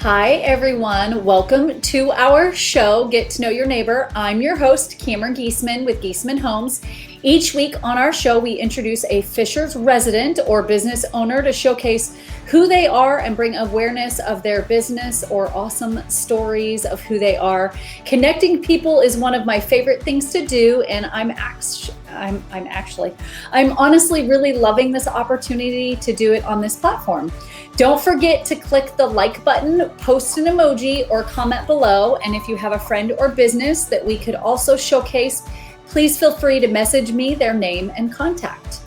Hi, everyone. Welcome to our show, Get to Know Your Neighbor. I'm your host, Cameron Geesaman with Geesaman Homes. Each week on our show, we introduce a Fishers resident or business owner to showcase who they are and bring awareness of their business or awesome stories of who they are. Connecting people is one of my favorite things to do, and I'm honestly really loving this opportunity to do it on this platform. Don't forget to click the like button, post an emoji, or comment below. And if you have a friend or business that we could also showcase, please feel free to message me their name and contact.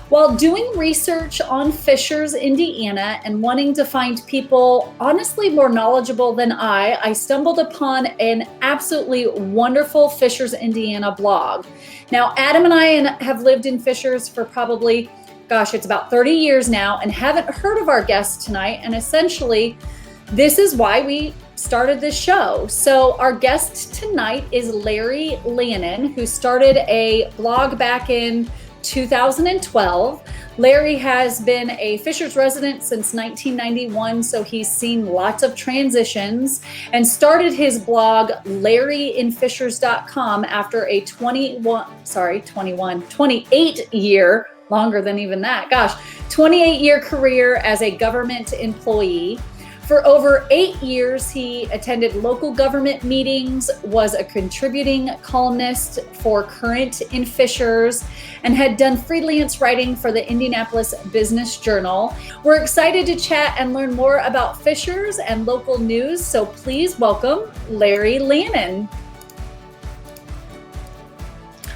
While doing research on Fishers, Indiana, and wanting to find people honestly more knowledgeable than I stumbled upon an absolutely wonderful Fishers, Indiana blog. Now, Adam and I have lived in Fishers for probably it's about 30 years now and haven't heard of our guest tonight. And essentially, this is why we started this show. So our guest tonight is Larry Lannon, who started a blog back in 2012. Larry has been a Fishers resident since 1991, so he's seen lots of transitions and started his blog, LarryInFishers.com, after a 28 year, longer than even that, 28-year career as a government employee. For over 8 years, he attended local government meetings, was a contributing columnist for Current in Fishers, and had done freelance writing for the Indianapolis Business Journal. We're excited to chat and learn more about Fishers and local news, so please welcome Larry Lannon.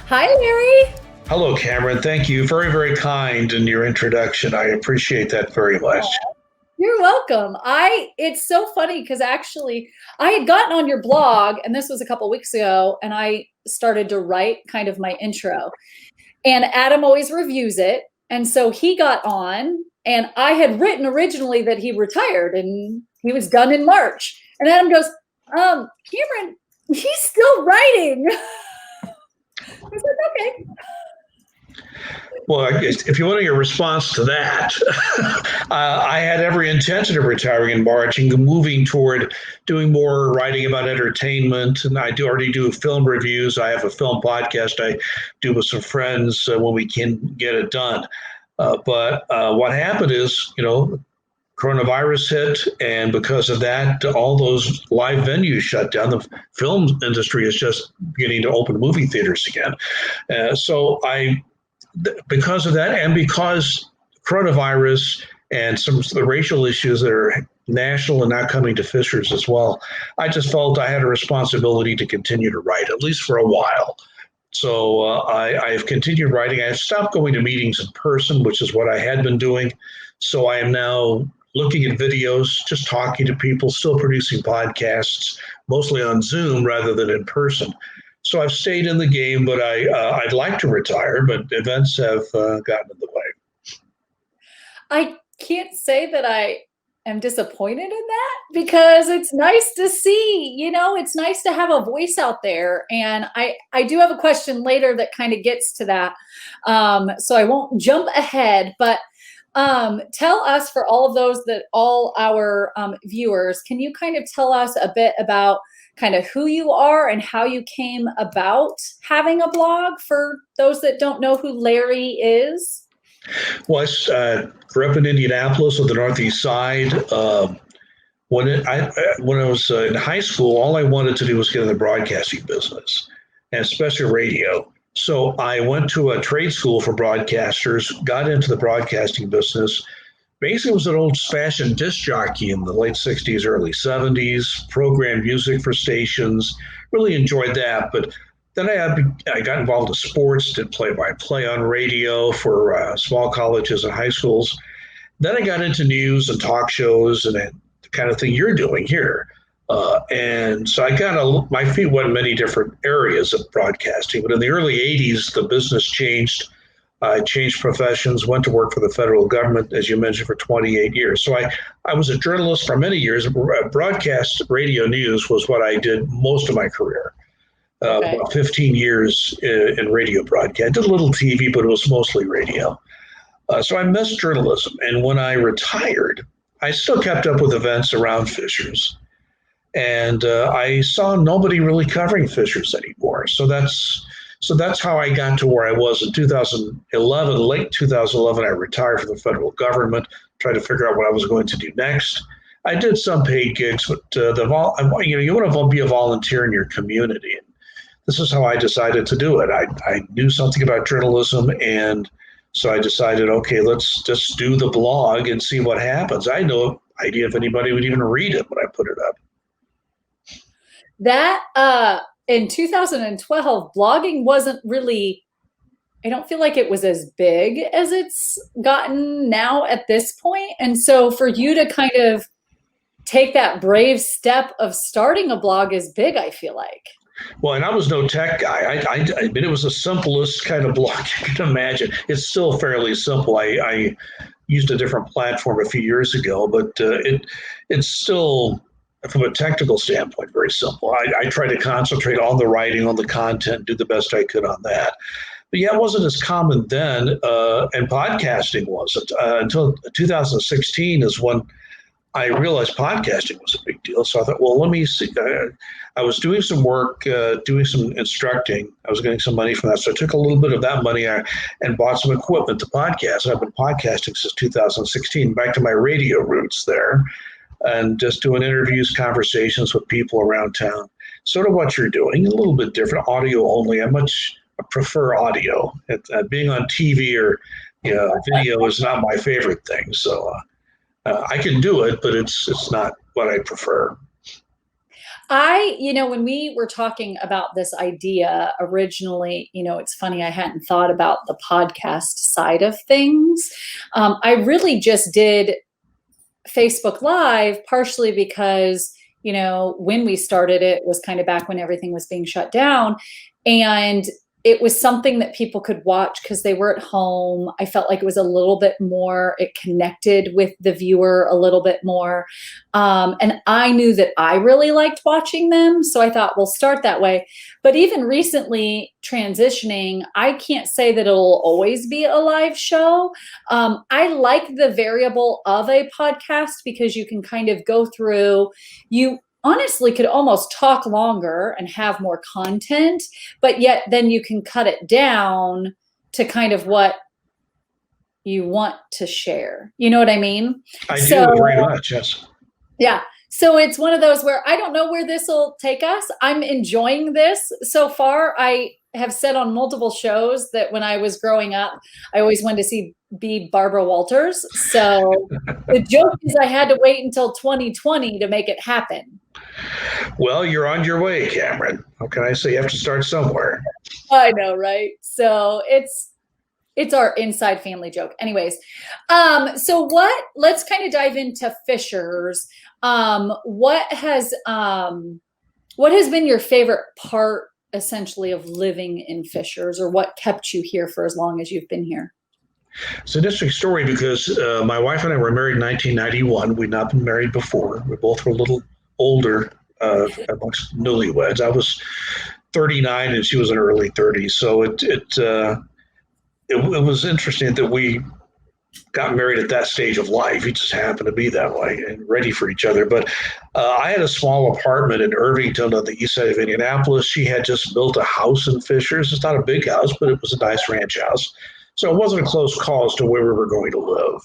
Hi, Larry. Hello, Cameron. Thank you. Very, very kind in your introduction. I appreciate that very much. You're welcome. It's so funny because actually I had gotten on your blog, and this was a couple weeks ago, and I started to write kind of my intro. And Adam always reviews it. And so he got on, and I had written originally that he retired and he was done in March. And Adam goes, Cameron, he's still writing. I was like, okay. Well, if you want a response to that, I had every intention of retiring in March and moving toward doing more writing about entertainment. And I already do film reviews. I have a film podcast I do with some friends when we can get it done. But what happened is, coronavirus hit, and because of that, all those live venues shut down. The film industry is just beginning to open movie theaters again. Because of that, and because coronavirus and some of the racial issues that are national and not coming to Fishers as well, I just felt I had a responsibility to continue to write, at least for a while. So I've continued writing. I've stopped going to meetings in person, which is what I had been doing. So I am now looking at videos, just talking to people, still producing podcasts, mostly on Zoom rather than in person. So I've stayed in the game, but I'd like to retire, but events have gotten in the way. I can't say that I am disappointed in that because it's nice to see, it's nice to have a voice out there. And I do have a question later that kind of gets to that. So I won't jump ahead, but tell us, for all our viewers, can you kind of tell us a bit about kind of who you are and how you came about having a blog for those that don't know who Larry is? Well, I grew up in Indianapolis on the Northeast Side. When I was in high school, all I wanted to do was get in the broadcasting business, and especially radio. So I went to a trade school for broadcasters, got into the broadcasting business. Basically, was an old-fashioned disc jockey in the late 60s, early 70s, programmed music for stations, really enjoyed that. But then I got involved in sports, did play-by-play on radio for small colleges and high schools. Then I got into news and talk shows and the kind of thing you're doing here. And so my feet went in many different areas of broadcasting. But in the early 80s, the business changed. I changed professions, went to work for the federal government, as you mentioned, for 28 years. So I was a journalist for many years. Broadcast radio news was what I did most of my career. About 15 years in radio broadcast. Did a little TV, but it was mostly radio. So I missed journalism. And when I retired, I still kept up with events around Fishers, and I saw nobody really covering Fishers anymore. So that's how I got to where I was in 2011. Late 2011, I retired from the federal government, tried to figure out what I was going to do next. I did some paid gigs, but you want to be a volunteer in your community. This is how I decided to do it. I knew something about journalism, and so I decided, okay, let's just do the blog and see what happens. I had no idea if anybody would even read it when I put it up. That in 2012, blogging wasn't really, I don't feel like it was as big as it's gotten now at this point. And so for you to kind of take that brave step of starting a blog is big, I feel like. Well, and I was no tech guy. I mean, it was the simplest kind of blog you can imagine. It's still fairly simple. I used a different platform a few years ago, but it's still, from a technical standpoint, very simple. I try to concentrate on the writing, on the content, do the best I could on that. But yeah, it wasn't as common then, and podcasting wasn't until 2016 is when I realized podcasting was a big deal. So I thought, well, let me see. I was doing some work, doing some instructing. I was getting some money from that. So I took a little bit of that money and bought some equipment to podcast. And I've been podcasting since 2016, back to my radio roots there, and just doing interviews, conversations with people around town. Sort of what you're doing, a little bit different, audio only. I prefer audio. Being on TV or video is not my favorite thing. So I can do it, but it's not what I prefer. When we were talking about this idea originally, it's funny, I hadn't thought about the podcast side of things. I really just did Facebook Live partially because, when we started it was kind of back when everything was being shut down. And it was something that people could watch because they were at home. I felt like it was a little bit more, it connected with the viewer a little bit more. And I knew that I really liked watching them. So I thought, we'll start that way. But even recently transitioning, I can't say that it'll always be a live show. I like the variable of a podcast because you can kind of go through, you honestly could almost talk longer and have more content, but yet then you can cut it down to kind of what you want to share. You know what I mean? I do very much, yes. Yeah. So it's one of those where I don't know where this will take us. I'm enjoying this so far. I have said on multiple shows that when I was growing up, I always wanted to be Barbara Walters. So the joke is I had to wait until 2020 to make it happen. Well, you're on your way, Cameron. How can I say? You have to start somewhere. I know, right? So it's our inside family joke. Anyways, let's kind of dive into Fishers. What has been your favorite part essentially of living in Fishers, or what kept you here for as long as you've been here? It's an interesting story because my wife and I were married in 1991. We'd not been married before. We both were a little older amongst newlyweds. I was 39 and she was in her early 30s. So it was interesting that we got married at that stage of life. We just happened to be that way and ready for each other. But I had a small apartment in Irvington on the east side of Indianapolis. She had just built a house in Fishers. It's not a big house, but it was a nice ranch house. So it wasn't a close call as to where we were going to live.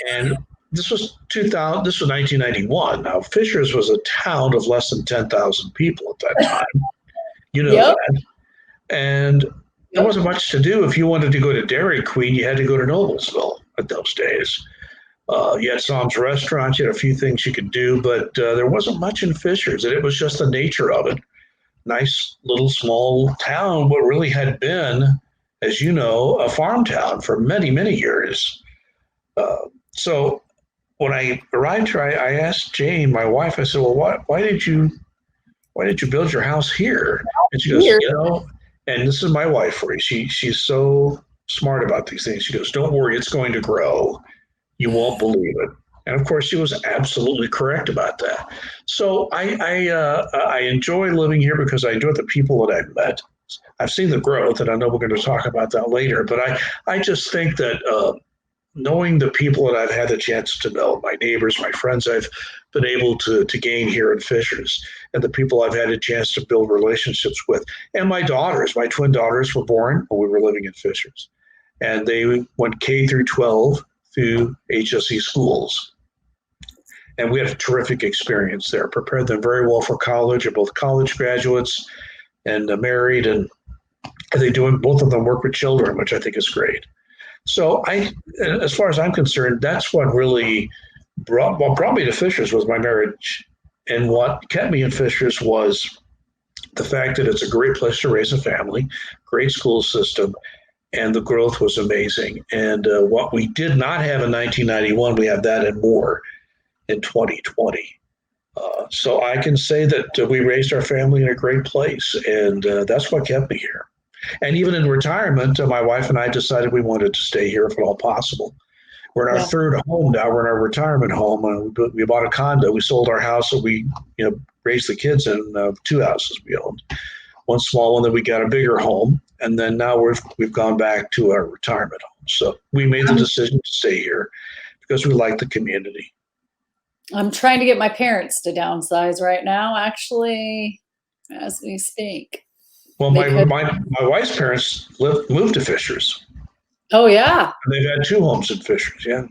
And this was 1991. Now, Fishers was a town of less than 10,000 people at that time. Yep. That. And there wasn't much to do. If you wanted to go to Dairy Queen, you had to go to Noblesville at those days. You had Sam's Restaurant, you had a few things you could do, but there wasn't much in Fishers, and it was just the nature of it. Nice little small town, what really had been, as you know, a farm town for many, many years. So when I arrived here, I asked Jane, my wife, I said, well, why did you build your house here? And she goes, and this is my wife for you. She's so smart about these things. She goes, don't worry, it's going to grow. You won't believe it. And of course, she was absolutely correct about that. So I enjoy living here because I enjoy the people that I've met. I've seen the growth, and I know we're going to talk about that later. But I just think that knowing the people that I've had the chance to know, my neighbors, my friends I've been able to gain here in Fishers, and the people I've had a chance to build relationships with, and my daughters, my twin daughters were born when we were living in Fishers, and they went K through 12 through HSE schools. And we had a terrific experience there, prepared them very well for college, are both college graduates and married, and they doing, both of them work with children, which I think is great. So as far as I'm concerned, that's what really brought me to Fishers was my marriage. And what kept me in Fishers was the fact that it's a great place to raise a family, great school system, and the growth was amazing. And what we did not have in 1991, we have that and more in 2020. So I can say that we raised our family in a great place, and that's what kept me here. And even in retirement, my wife and I decided we wanted to stay here if at all possible. We're in our third home now. We're in our retirement home. We bought a condo. We sold our house that we raised the kids in, two houses we owned. One small one, then we got a bigger home. And then now we've gone back to our retirement home. So we made the decision to stay here because we like the community. I'm trying to get my parents to downsize right now, actually, as we speak. Well, my wife's parents moved to Fishers. Oh, yeah. And they've had two homes in Fishers, yeah.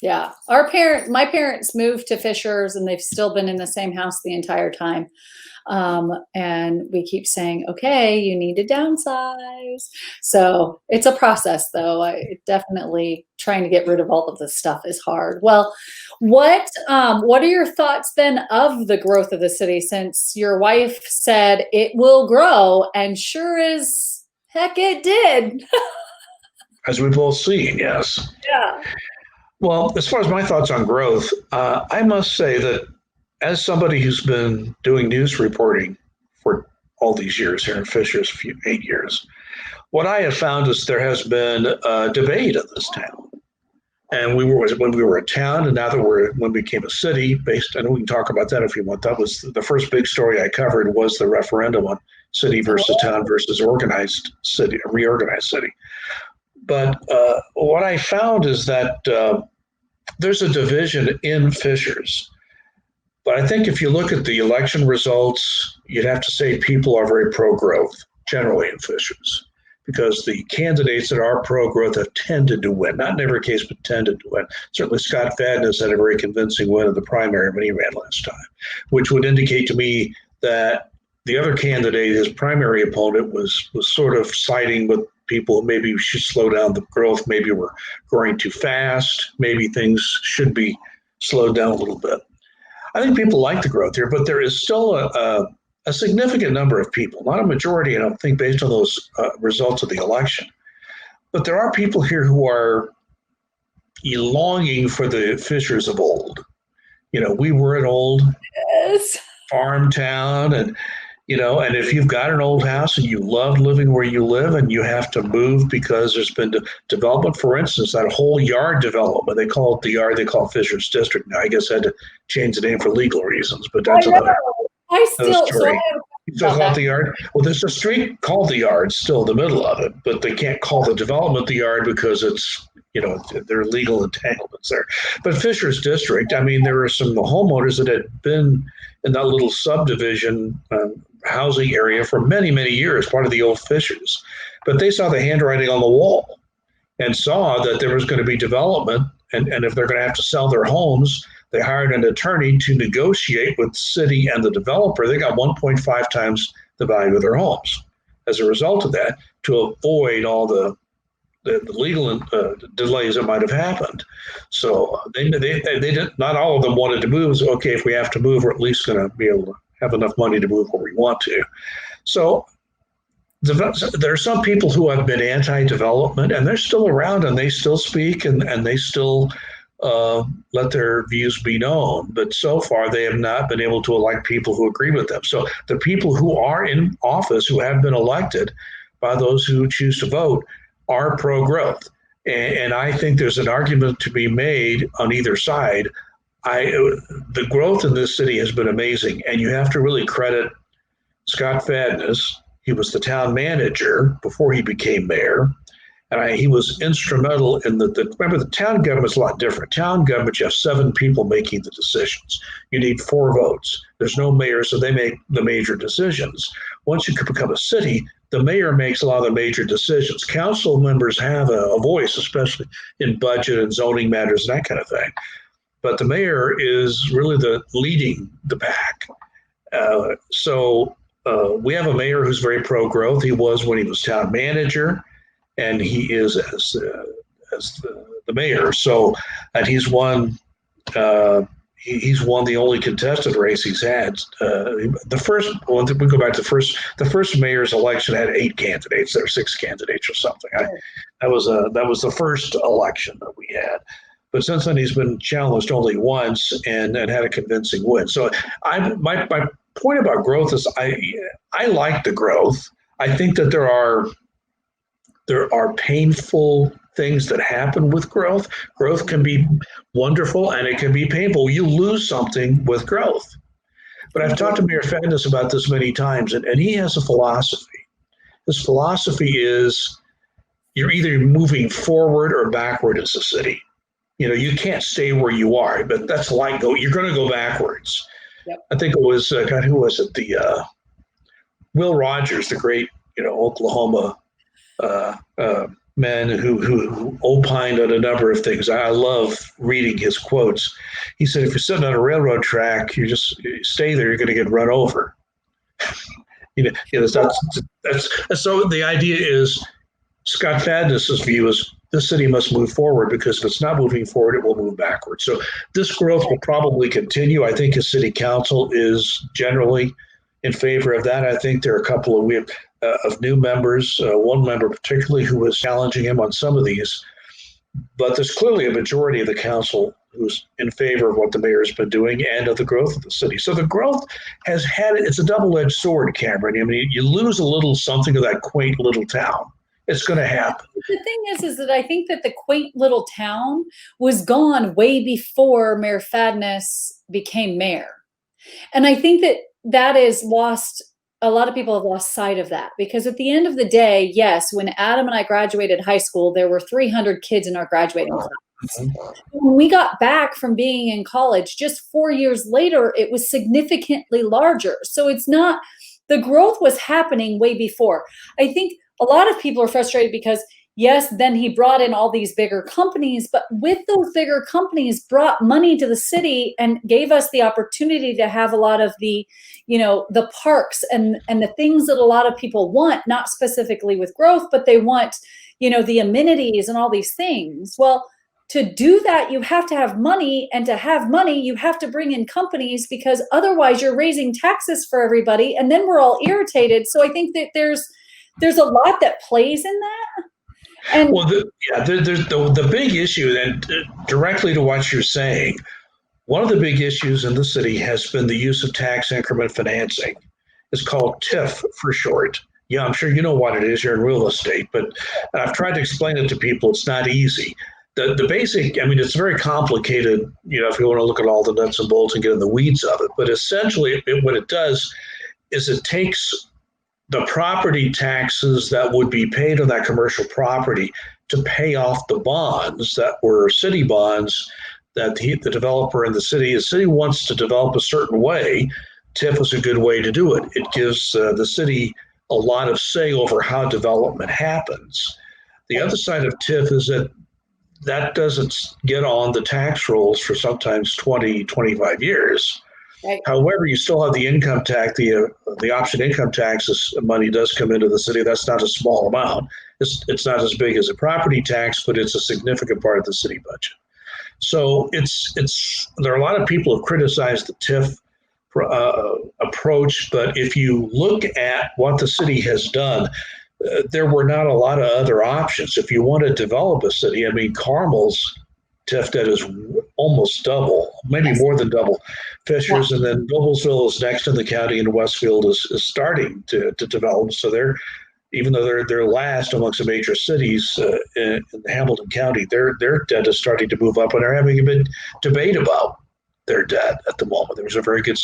Yeah. My parents moved to Fishers, and they've still been in the same house the entire time. And we keep saying, okay, you need to downsize. So it's a process, though. Definitely trying to get rid of all of this stuff is hard. Well, what are your thoughts then of the growth of the city, since your wife said it will grow, and sure as heck it did. As we've all seen, yes. Yeah. Well, as far as my thoughts on growth, I must say that as somebody who's been doing news reporting for all these years here in Fishers, 8 years, what I have found is there has been a debate in this town. And when we were a town, and now that when we became a city based, and we can talk about that if you want. That was the first big story I covered was the referendum on city versus town versus organized city, a reorganized city. But what I found is that there's a division in Fishers. But I think if you look at the election results, you'd have to say people are very pro-growth generally in Fishers, because the candidates that are pro-growth have tended to win. Not in every case, but tended to win. Certainly Scott Fadness had a very convincing win in the primary when he ran last time, which would indicate to me that the other candidate, his primary opponent, was sort of siding with people. Maybe we should slow down the growth. Maybe we're growing too fast. Maybe things should be slowed down a little bit. I think people like the growth here, but there is still a significant number of people, not a majority, I don't think, based on those results of the election. But there are people here who are longing for the Fishers of old. We were an old farm town, and if you've got an old house and you love living where you live and you have to move because there's been development, for instance, that whole yard development, they call it the yard, they call it Fishers District now. I guess I had to change the name for legal reasons, but that's another story. You still call it the yard? Well, there's a street called the yard still in the middle of it, but they can't call the development the yard because it's, there are legal entanglements there. But Fishers District, I mean, there were some homeowners that had been in that little subdivision housing area for many, many years, part of the old Fishers. But they saw the handwriting on the wall and saw that there was going to be development. And if they're going to have to sell their homes, they hired an attorney to negotiate with the city and the developer. They got 1.5 times the value of their homes as a result of that, to avoid all the legal delays that might have happened. So they did, not all of them wanted to move. So, okay, if we have to move, we're at least going to be able to have enough money to move where we want to. So there are some people who have been anti-development, and they're still around, and they still speak, and they still let their views be known. But so far, they have not been able to elect people who agree with them. So the people who are in office, who have been elected by those who choose to vote, are pro-growth. And I think there's an argument to be made on either side. The growth in this city has been amazing, and you have to really credit Scott Fadness. He was the town manager before he became mayor, And he was instrumental in remember, the town government's a lot different. Town government, you have 7 people making the decisions. You need 4 votes. There's no mayor, so they make the major decisions. Once you become a city, the mayor makes a lot of the major decisions. Council members have a voice, especially in budget and zoning matters and that kind of thing. But the mayor is really leading the pack. So we have a mayor who's very pro-growth. He was when he was town manager, and he is as the mayor. So, and he's won. He's won the only contested race he's had. The first, well, we go back to the first mayor's election had 8 candidates. There were 6 candidates or something. That was the first election that we had. But since then, he's been challenged only once and had a convincing win. So, my point about growth is I like the growth. I think that there are painful things that happen with growth. Growth can be wonderful and it can be painful. You lose something with growth. But I've talked to Mayor Fadness about this many times, and he has a philosophy. His philosophy is you're either moving forward or backward as a city. You can't stay where you are, but that's like you're going to go backwards. Yep. I think it was, who was it? Will Rogers, the great, Oklahoma man who opined on a number of things. I love reading his quotes. He said, if you're sitting on a railroad track, you stay there, you're going to get run over. That's so the idea is Scott Fadness's view is the city must move forward, because if it's not moving forward, it will move backwards. So this growth will probably continue. I think his city council is generally in favor of that. I think there are a couple of new members, one member particularly who was challenging him on some of these, but there's clearly a majority of the council who's in favor of what the mayor has been doing and of the growth of the city. So the growth it's a double-edged sword, Cameron. I mean, you lose a little something of that quaint little town. It's going to happen. The thing is that I think that the quaint little town was gone way before Mayor Fadness became mayor. And I think that is lost. A lot of people have lost sight of that, because at the end of the day, yes, when Adam and I graduated high school, there were 300 kids in our graduating class. When we got back from being in college, just 4 years later, it was significantly larger. So it's not, the growth was happening way before. I think a lot of people are frustrated because, yes, then he brought in all these bigger companies, but with those bigger companies brought money to the city and gave us the opportunity to have a lot of the, the parks and the things that a lot of people want, not specifically with growth, but they want, the amenities and all these things. Well, to do that, you have to have money, and to have money, you have to bring in companies, because otherwise you're raising taxes for everybody, and then we're all irritated. So I think that there's a lot that plays in that. And there's the big issue, and directly to what you're saying, one of the big issues in the city has been the use of tax increment financing. It's called TIF for short. Yeah, I'm sure you know what it is. You're in real estate, but I've tried to explain it to people. It's not easy. The basic, it's very complicated, if you want to look at all the nuts and bolts and get in the weeds of it. But essentially, what it does is it takes the property taxes that would be paid on that commercial property to pay off the bonds that were city bonds that the developer in the city wants to develop a certain way. TIF is a good way to do it. It gives the city a lot of say over how development happens. The other side of TIF is that doesn't get on the tax rolls for sometimes 20, 25 years. Right. However, you still have the income tax, the option income taxes money does come into the city. That's not a small amount. It's not as big as a property tax, but it's a significant part of the city budget. So there are a lot of people who have criticized the TIF approach, but if you look at what the city has done, there were not a lot of other options. If you want to develop a city, Carmel's TIF debt is almost double, maybe more than double Fisher's, and then Noblesville is next in the county, and Westfield is starting to develop. So even though they're last amongst the major cities in Hamilton County, their debt is starting to move up, and they're having a big debate about their debt at the moment. There was a very good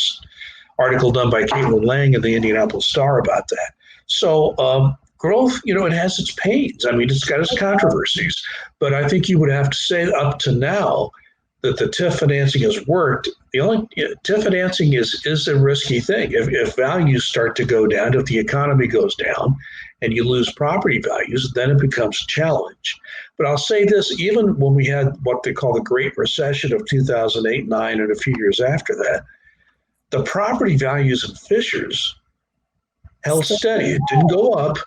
article done by Caitlin Lang in the Indianapolis Star about that. So growth, it has its pains. I mean, it's got its controversies, but I think you would have to say up to now that the TIF financing has worked. The only TIF financing is a risky thing. If values start to go down, if the economy goes down and you lose property values, then it becomes a challenge. But I'll say this, even when we had what they call the Great Recession of 2008-9 and a few years after that, the property values in Fishers held steady. It didn't go up.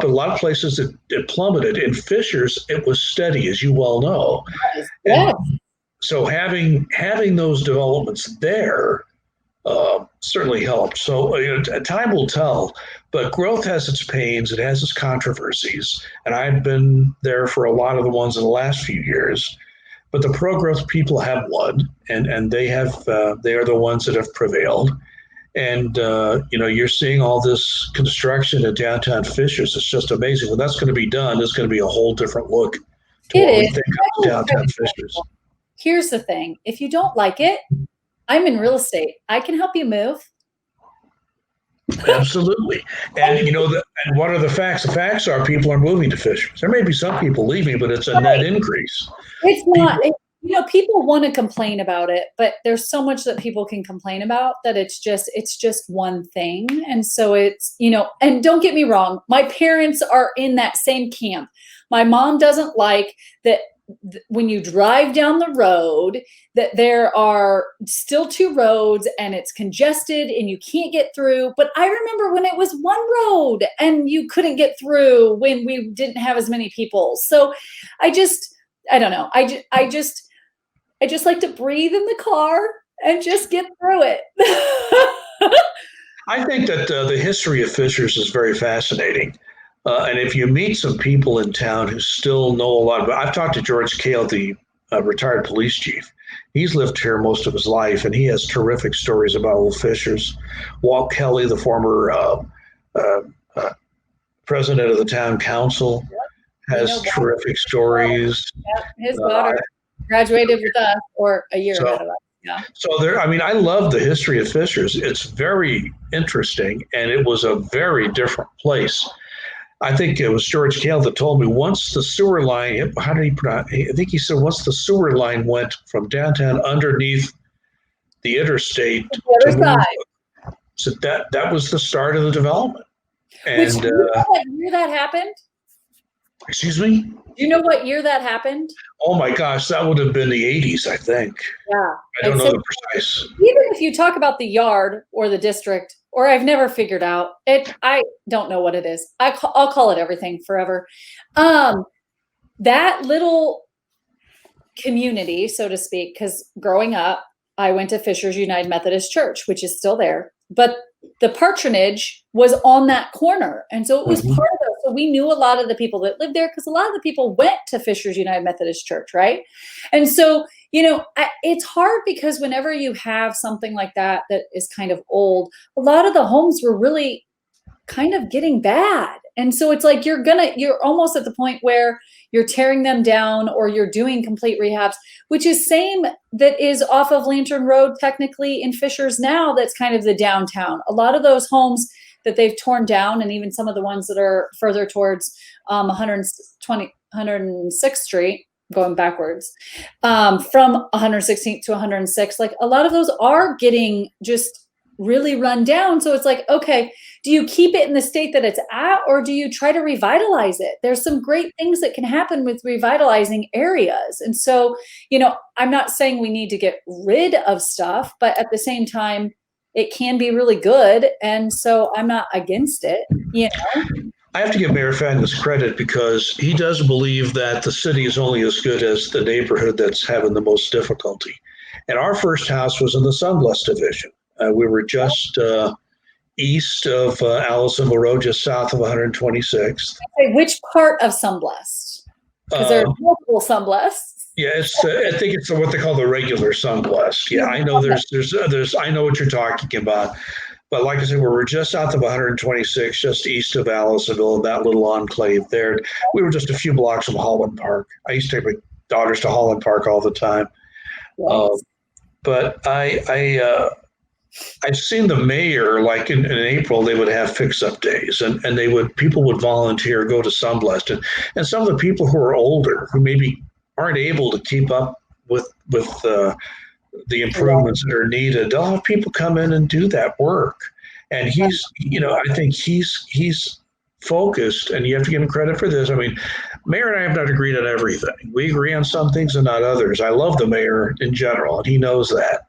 A lot of places it plummeted. In Fishers, it was steady, as you well know. Yeah. And so having those developments there certainly helped. So time will tell, but growth has its pains. It has its controversies, and I've been there for a lot of the ones in the last few years. But the pro-growth people have won, and they are the ones that have prevailed. And you're seeing all this construction in downtown Fishers. It's just amazing. When that's going to be done, it's going to be a whole different look to what we think of downtown Fishers. Here's the thing: if you don't like it, I'm in real estate. I can help you move. Absolutely. And and what are the facts? The facts are people are moving to Fishers. There may be some people leaving, but it's a net increase. It's not. People want to complain about it, but there's so much that people can complain about that it's just one thing. And so it's, and don't get me wrong, my parents are in that same camp. My mom doesn't like that when you drive down the road that there are still two roads and it's congested and you can't get through. But I remember when it was one road and you couldn't get through when we didn't have as many people. So I don't know. I just like to breathe in the car and just get through it. I think that the history of Fishers is very fascinating. And if you meet some people in town who still know a lot about, I've talked to George Cale, the retired police chief. He's lived here most of his life, and he has terrific stories about old Fishers. Walt Kelly, the former president of the town council, has terrific stories. Yep. His daughter graduated with us, or a year ahead of us. Yeah. So I love the history of Fishers. It's very interesting, and it was a very different place. I think it was George Cale that told me once the sewer line, how did he pronounce? I think he said once the sewer line went from downtown underneath the interstate to the other side. So that was the start of the development. And do you know what year that happened? Excuse me? Do you know what year that happened? Oh my gosh, that would have been the 80s, I think. Yeah. I don't know the precise. Even if you talk about the yard or the district, or I've never figured out it, I don't know what it is. I'll call it everything forever. That little community, so to speak, because growing up, I went to Fishers United Methodist Church, which is still there, but the patronage was on that corner. And so it was part of it. So we knew a lot of the people that lived there because a lot of the people went to Fishers United Methodist Church, right? And so, it's hard because whenever you have something like that is kind of old, a lot of the homes were really kind of getting bad. And so it's like you're almost at the point where you're tearing them down or you're doing complete rehabs, which is same that is off of Lantern Road, technically in Fishers now, that's kind of the downtown. A lot of those homes that they've torn down, and even some of the ones that are further towards 106th Street, going backwards, from 116th to 106th, like a lot of those are getting just really run down. So it's like, okay, do you keep it in the state that it's at, or do you try to revitalize it? There's some great things that can happen with revitalizing areas. And so, I'm not saying we need to get rid of stuff, but at the same time, it can be really good. And so I'm not against it, I have to give Mayor Fagnes credit because he does believe that the city is only as good as the neighborhood that's having the most difficulty. And our first house was in the Sunblest Division. We were just east of Allisonville Road, just south of 126th. Okay, which part of Sunblest? Because there are multiple Sunblests. Yeah, I think it's what they call the regular Sunblest. Yeah, I know there's I know what you're talking about. But like I said, we were just south of 126, just east of Allisonville, that little enclave there. We were just a few blocks from Holland Park. I used to take my daughters to Holland Park all the time. Yes. But I've seen the mayor, like in April, they would have fix-up days, and people would volunteer, go to Sunblest, and some of the people who are older, who maybe aren't able to keep up with the improvements that are needed, they'll have people come in and do that work. And he's, I think he's focused, and you have to give him credit for this. I mean, Mayor and I have not agreed on everything. We agree on some things and not others. I love the mayor in general, and he knows that.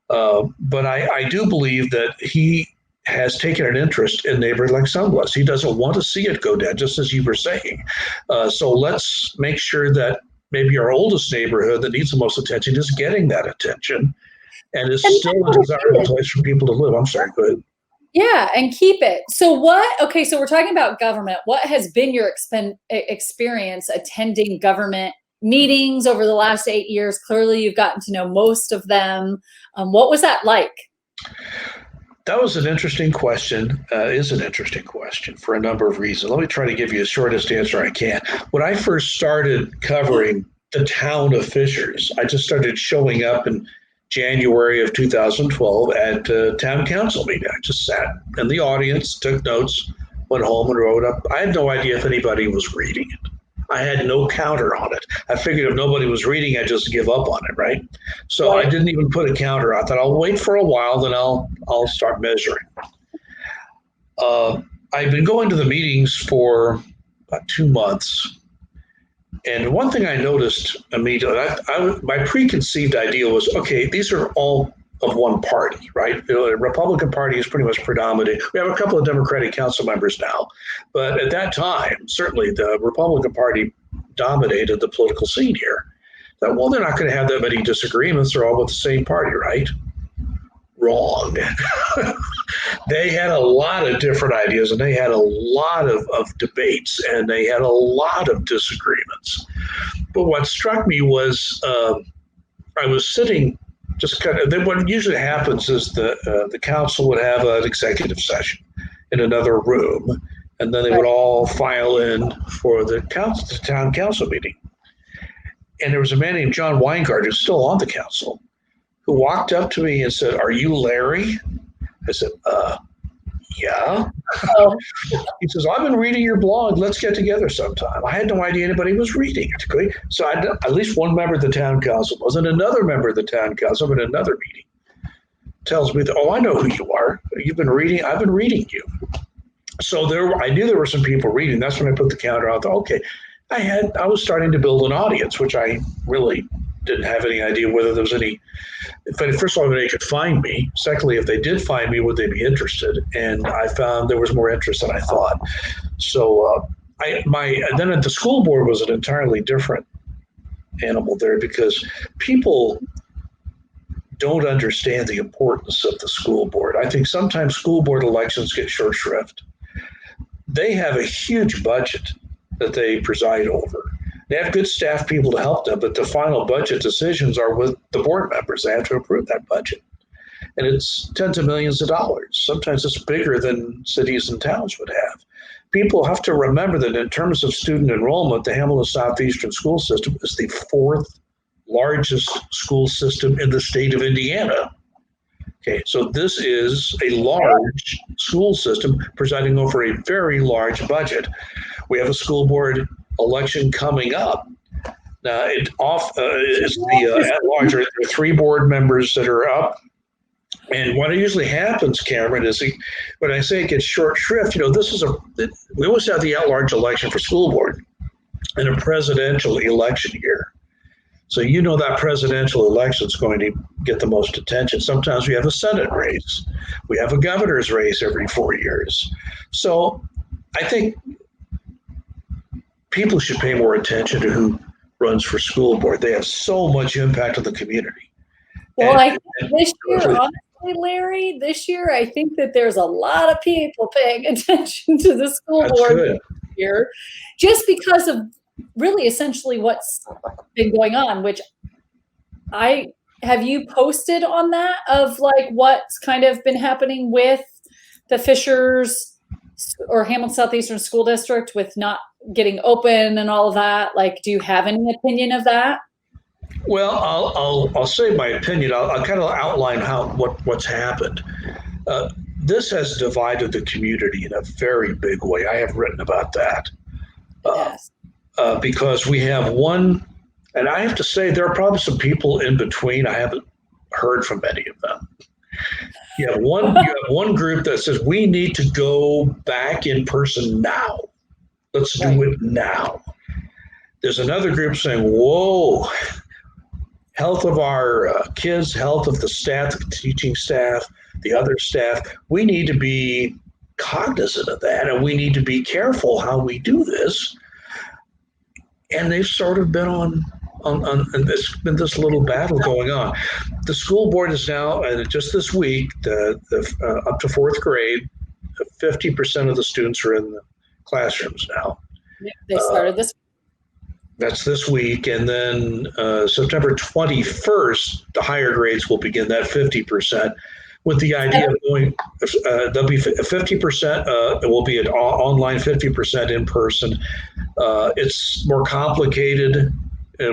But I do believe that he has taken an interest in neighborhood like Sunblest. He doesn't want to see it go down, just as you were saying. So let's make sure that maybe our oldest neighborhood that needs the most attention is getting that attention and is still a desirable place for people to live. I'm sorry, go ahead. Yeah, and keep it. So okay, so we're talking about government. What has been your experience attending government meetings over the last 8 years? Clearly, you've gotten to know most of them. What was that like? That was an interesting question. Is an interesting question for a number of reasons. Let me try to give you the shortest answer I can. When I first started covering the town of Fishers, I just started showing up in January of 2012 at town council meeting. I just sat in the audience, took notes, went home and wrote up. I had no idea if anybody was reading it. I had no counter on it. I figured if nobody was reading, I'd just give up on it, right? So I didn't even put a counter. I thought I'll wait for a while, then I'll start measuring. I've been going to the meetings for about 2 months. And one thing I noticed immediately, my preconceived idea was, okay, these are all of one party, right? The Republican Party is pretty much predominant. We have a couple of Democratic council members now, but at that time, certainly the Republican Party dominated the political scene here. That, well, they're not going to have that many disagreements. They're all with the same party, right? Wrong. They had a lot of different ideas, and they had a lot of debates, and they had a lot of disagreements. But what struck me was I was sitting just kind of, what usually happens is the council would have an executive session in another room, and then they would all file in for the town council meeting. And there was a man named John Weingart, who's still on the council, who walked up to me and said, "Are you Larry?" I said, yeah. Oh. He says, "I've been reading your blog. Let's get together sometime." I had no idea anybody was reading it. So I had at least one member of the town council was, and another member of the town council at another meeting tells me that, "Oh, I know who you are. You've been reading. I've been reading you." So I knew there were some people reading. That's when I put the counter out. Okay, I was starting to build an audience, which I really didn't have any idea whether there was any. First of all, they could find me. Secondly, if they did find me, would they be interested? And I found there was more interest than I thought. So then at the school board was an entirely different animal there, because people don't understand the importance of the school board. I think sometimes school board elections get short shrift. They have a huge budget that they preside over. They have good staff people to help them, but the final budget decisions are with the board members. They have to approve that budget. And it's tens of millions of dollars. Sometimes it's bigger than cities and towns would have. People have to remember that in terms of student enrollment, the Hamilton Southeastern school system is the 4th largest school system in the state of Indiana. Okay, so this is a large school system presiding over a very large budget. We have a school board election coming up. Now, it's the at-large. There are 3 board members that are up. And what usually happens, Cameron, is when I say it gets short shrift, we always have the at-large election for school board and a presidential election year. So that presidential election is going to get the most attention. Sometimes we have a Senate race. We have a governor's race every 4 years. So I think people should pay more attention to who runs for school board. They have so much impact on the community. Well, I think this year, honestly, Larry, I think that there's a lot of people paying attention to the school board this year, just because of really essentially what's been going on, which have you posted on that, of like what's kind of been happening with the Fishers or Hamilton Southeastern School District with not getting open and all of that? Like, do you have any opinion of that? Well, I'll say my opinion. I'll kind of outline what's happened. Uh, this has divided the community in a very big way. I have written about that It has. because we have one, and I have to say there are probably some people in between. I haven't heard from any of them. You have one group that says we need to go back in person now. Let's do Right. it now. There's another group saying, whoa, health of our kids, health of the staff, the teaching staff, the other staff. We need to be cognizant of that, and we need to be careful how we do this. And they've sort of been and there's been this little battle going on. The school board is now, just this week, up to fourth grade, 50% of the students are in the classrooms now. They started this. That's this week. And then September 21st, the higher grades will begin that 50%, with the idea of going, there'll be 50%, it will be an online, 50% in person. It's more complicated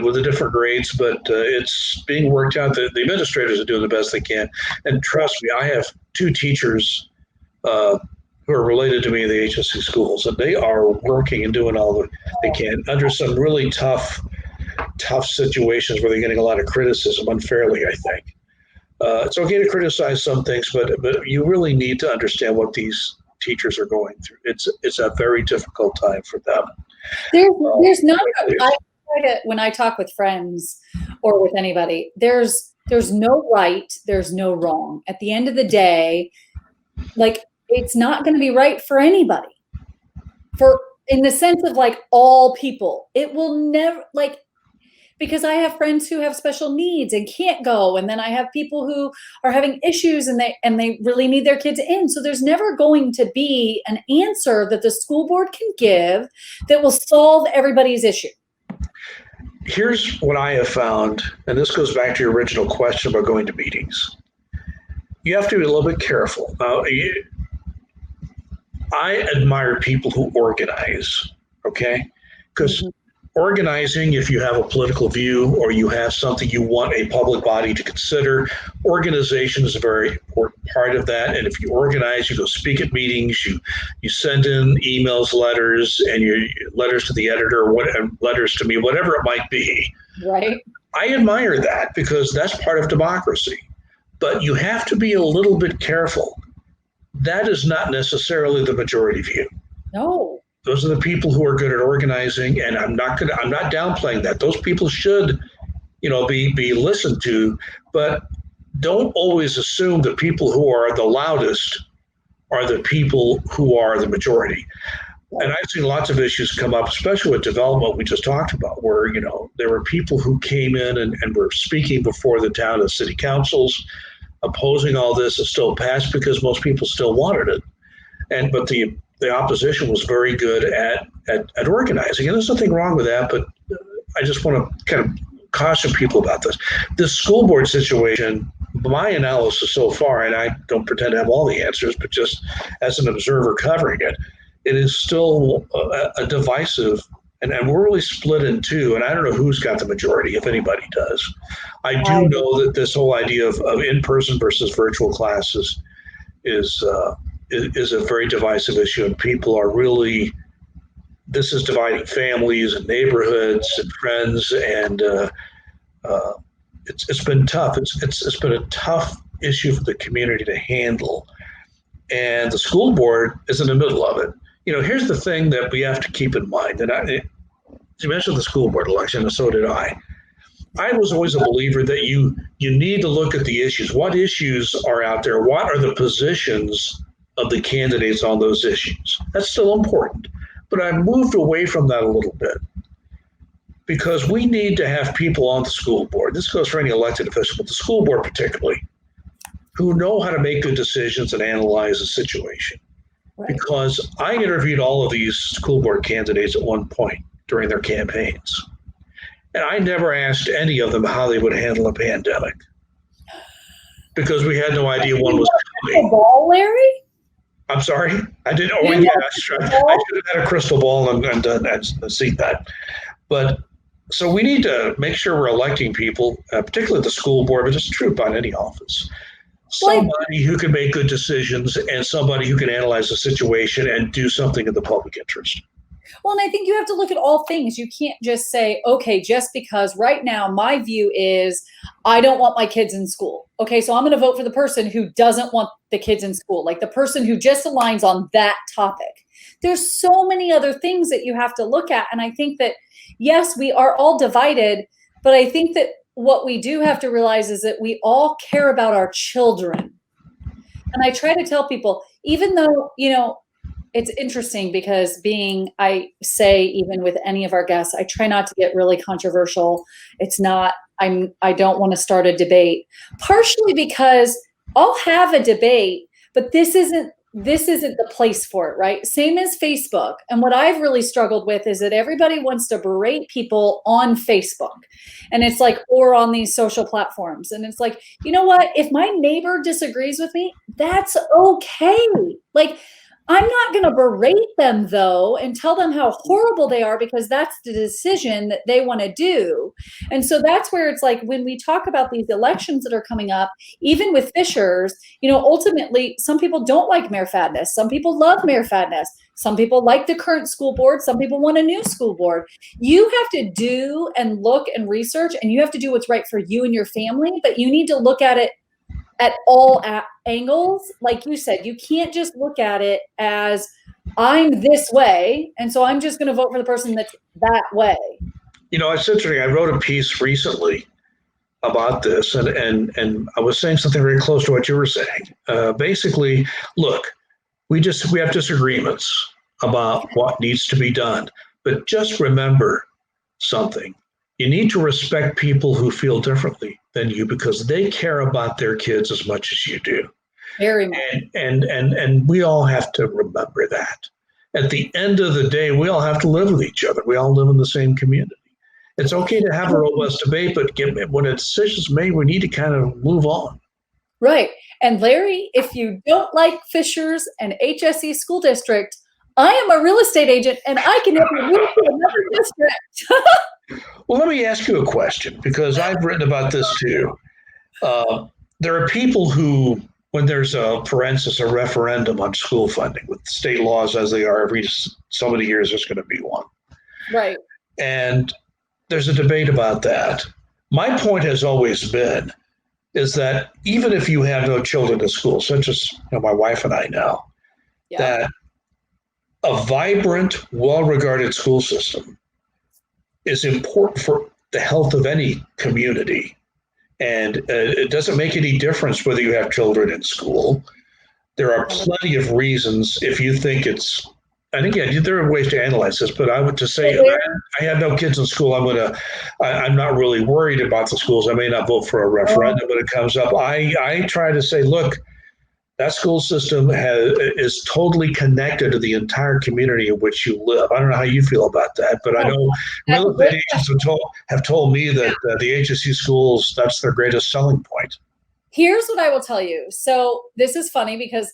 with the different grades, but it's being worked out. The administrators are doing the best they can. And trust me, I have two teachers who are related to me in the HSC schools, and they are working and doing all that they can under some really tough situations where they're getting a lot of criticism unfairly, I think. It's okay to criticize some things, but you really need to understand what these teachers are going through. It's a very difficult time for them. There's no. When I talk with friends or with anybody, there's no right, there's no wrong. At the end of the day, like, it's not going to be right for anybody. In the sense of like all people, it will never, like, because I have friends who have special needs and can't go, and then I have people who are having issues and they really need their kids in. So there's never going to be an answer that the school board can give that will solve everybody's issue. Here's what I have found, and this goes back to your original question about going to meetings. You have to be a little bit careful. Now, I admire people who organize, okay? Because organizing, if you have a political view or you have something you want a public body to consider, organization is a very important part of that. And if you organize, you go speak at meetings, you send in emails, letters, and your letters to the editor, or letters to me, whatever it might be. Right. I admire that because that's part of democracy. But you have to be a little bit careful. That is not necessarily the majority view. No. Those are the people who are good at organizing, and I'm not downplaying that. Those people should, be listened to, but don't always assume the people who are the loudest are the people who are the majority. And I've seen lots of issues come up, especially with development we just talked about, where, there were people who came in and were speaking before the town and city councils, opposing all this. It still passed because most people still wanted it. But the opposition was very good at organizing. And there's nothing wrong with that, but I just want to kind of caution people about this. This school board situation, my analysis so far, and I don't pretend to have all the answers, but just as an observer covering it, it is still a divisive, and we're really split in two, and I don't know who's got the majority, if anybody does. I do know that this whole idea of in-person versus virtual classes is a very divisive issue, and people are really, this is dividing families and neighborhoods and friends, and it's been tough. It's been a tough issue for the community to handle, and the school board is in the middle of it. Here's the thing that we have to keep in mind, and you mentioned the school board election, and so did I. I was always a believer that you need to look at the issues. What issues are out there? What are the positions of the candidates on those issues? That's still important. But I've moved away from that a little bit because we need to have people on the school board. This goes for any elected official, but the school board particularly, who know how to make good decisions and analyze a situation. Right. Because I interviewed all of these school board candidates at one point during their campaigns. And I never asked any of them how they would handle a pandemic because we had no idea one was coming. Ball, Larry? I'm sorry? I didn't. I should have had a crystal ball and seen that. But So we need to make sure we're electing people, particularly the school board, but just true about any office. Well, Somebody who can make good decisions and somebody who can analyze the situation and do something in the public interest. Well, and I think you have to look at all things. You can't just say, okay, just because right now my view is I don't want my kids in school. Okay, so I'm going to vote for the person who doesn't want the kids in school, like the person who just aligns on that topic. There's so many other things that you have to look at. And I think that, yes, we are all divided, but I think that what we do have to realize is that we all care about our children. And I try to tell people, even though, it's interesting because I say, even with any of our guests, I try not to get really controversial. I don't want to start a debate, partially because I'll have a debate, but this isn't the place for it, right? Same as Facebook. And what I've really struggled with is that everybody wants to berate people on Facebook. And it's like, or on these social platforms. And it's like, you know what? If my neighbor disagrees with me, that's okay. Like, I'm not going to berate them, though, and tell them how horrible they are, because that's the decision that they want to do. And so that's where it's like, when we talk about these elections that are coming up, even with Fishers, ultimately, some people don't like Mayor Fadness. Some people love Mayor Fadness. Some people like the current school board. Some people want a new school board. You have to do and look and research, and you have to do what's right for you and your family, but you need to look at it at all angles. Like you said, you can't just look at it as I'm this way, and so I'm just going to vote for the person that's that way. It's interesting. I wrote a piece recently about this, and I was saying something very close to what you were saying. Basically, look, we have disagreements about what needs to be done, but just remember something. You need to respect people who feel differently than you, because they care about their kids as much as you do. Very much. And we all have to remember that. At the end of the day, we all have to live with each other. We all live in the same community. It's okay to have a robust debate, but when a decision's made, we need to kind of move on. Right. And Larry, if you don't like Fishers and HSE School District, I am a real estate agent, and I can help you move to another district. Well, let me ask you a question, because I've written about this too. There are people who, when there's a referendum on school funding, with state laws as they are, every so many years there's going to be one. Right. And there's a debate about that. My point has always been is that even if you have no children in school, such as my wife and I now, that a vibrant, well-regarded school system is important for the health of any community. And it doesn't make any difference whether you have children in school. There are plenty of reasons if you think it's, and again, there are ways to analyze this, but I would just say, I have no kids in school. I'm not really worried about the schools. I may not vote for a referendum when it comes up. I try to say, look, that school system is totally connected to the entire community in which you live. I don't know how you feel about that, but I know real estate agents have told me that the HSE schools, that's their greatest selling point. Here's what I will tell you. So this is funny because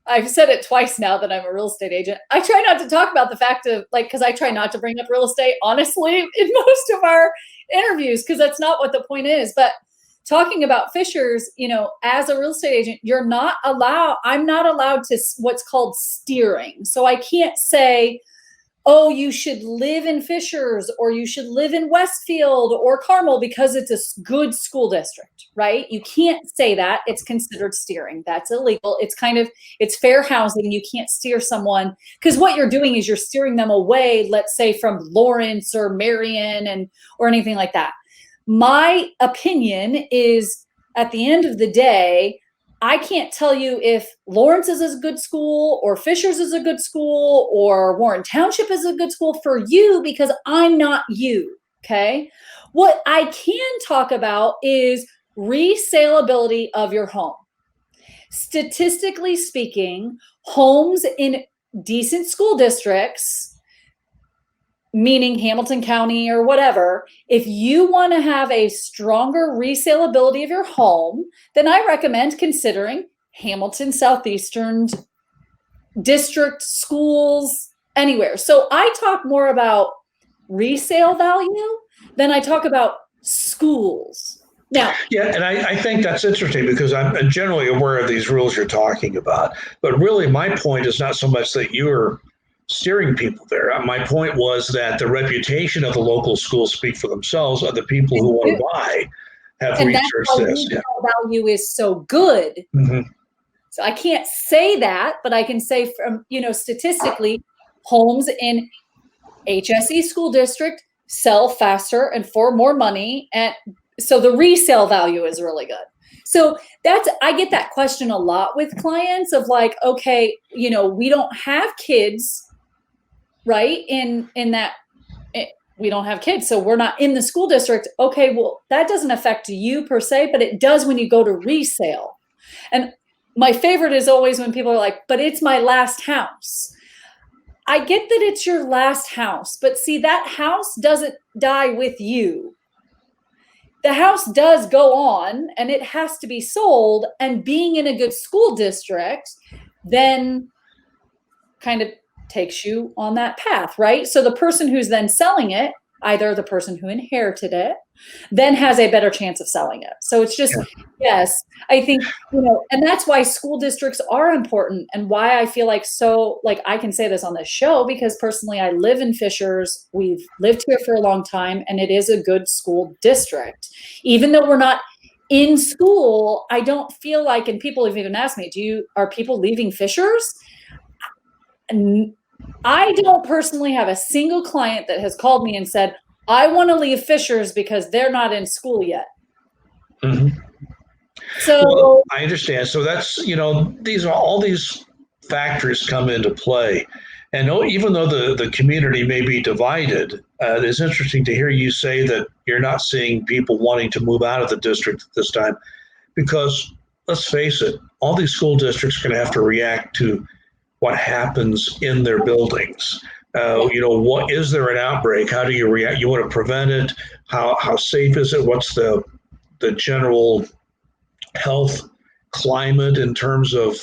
I've said it twice now that I'm a real estate agent. I try not to talk about the fact of, because I try not to bring up real estate, honestly, in most of our interviews, because that's not what the point is. But talking about Fishers, as a real estate agent, I'm not allowed to what's called steering. So I can't say, oh, you should live in Fishers or you should live in Westfield or Carmel because it's a good school district, right? You can't say that. It's considered steering. That's illegal. It's fair housing. You can't steer someone, because what you're doing is you're steering them away, let's say from Lawrence or Marion or anything like that. My opinion is, at the end of the day, I can't tell you if Lawrence is a good school or Fishers is a good school or Warren Township is a good school for you, because I'm not you, okay? What I can talk about is resaleability of your home. Statistically speaking, homes in decent school districts, meaning Hamilton County or whatever, if you want to have a stronger resaleability of your home, then I recommend considering Hamilton Southeastern District schools anywhere. So I talk more about resale value, then I talk about schools. Now, yeah, and I think that's interesting because I'm generally aware of these rules you're talking about. But really, my point is not so much that you're steering people there. My point was that the reputation of the local schools speak for themselves. Other people who want to buy have and that's researched why this. Yeah. resale value is so good. Mm-hmm. So I can't say that, but I can say from, statistically, homes in HSE school district sell faster and for more money. And so the resale value is really good. So I get that question a lot with clients of like, okay, we don't have kids, right? In that, we don't have kids, so we're not in the school district. Okay, well, that doesn't affect you per se, but it does when you go to resale. And my favorite is always when people are like, but it's my last house. I get that it's your last house, but see, that house doesn't die with you. The house does go on and it has to be sold, and being in a good school district then kind of takes you on that path, right? So the person who's then selling it, either the person who inherited it, then has a better chance of selling it. So it's just, yes, I think, and that's why school districts are important, and why I feel like I can say this on this show because personally I live in Fishers. We've lived here for a long time, and it is a good school district. Even though we're not in school, I don't feel like, and people have even asked me, are people leaving Fishers? And I don't personally have a single client that has called me and said, I want to leave Fishers because they're not in school yet. Mm-hmm. So well, I understand. So that's, all these factors come into play. And even though the community may be divided, it's interesting to hear you say that you're not seeing people wanting to move out of the district at this time, because let's face it, all these school districts are going to have to react to what happens in their buildings. What is there an outbreak? How do you react? You want to prevent it? How safe is it? What's the general health climate in terms of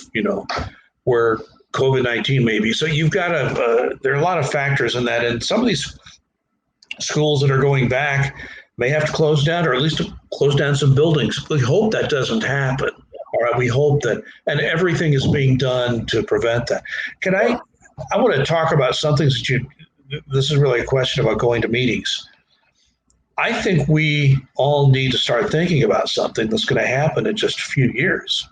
where COVID-19 may be? So you've got there are a lot of factors in that, and some of these schools that are going back may have to close down, or at least close down some buildings. We hope that doesn't happen. All right, we hope that, and everything is being done to prevent that. I want to talk about something this is really a question about going to meetings. I think we all need to start thinking about something that's going to happen in just a few years.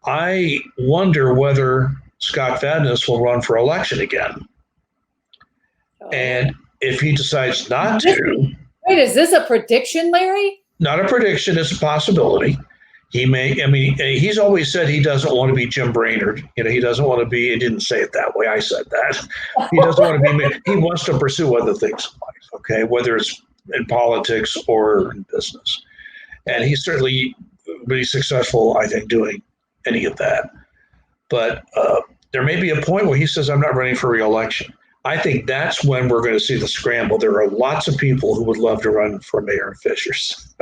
I wonder whether Scott Fadness will run for election again. And if he decides not to. Wait, is this a prediction, Larry? Not a prediction, it's a possibility. He's always said he doesn't want to be Jim Brainard. He doesn't want to be, he didn't say it that way, I said that. He doesn't want to be, he wants to pursue other things in life, okay, whether it's in politics or in business. And he's certainly really successful, I think, doing any of that. But there may be a point where he says, I'm not running for re-election. I think that's when we're going to see the scramble. There are lots of people who would love to run for mayor in Fishers.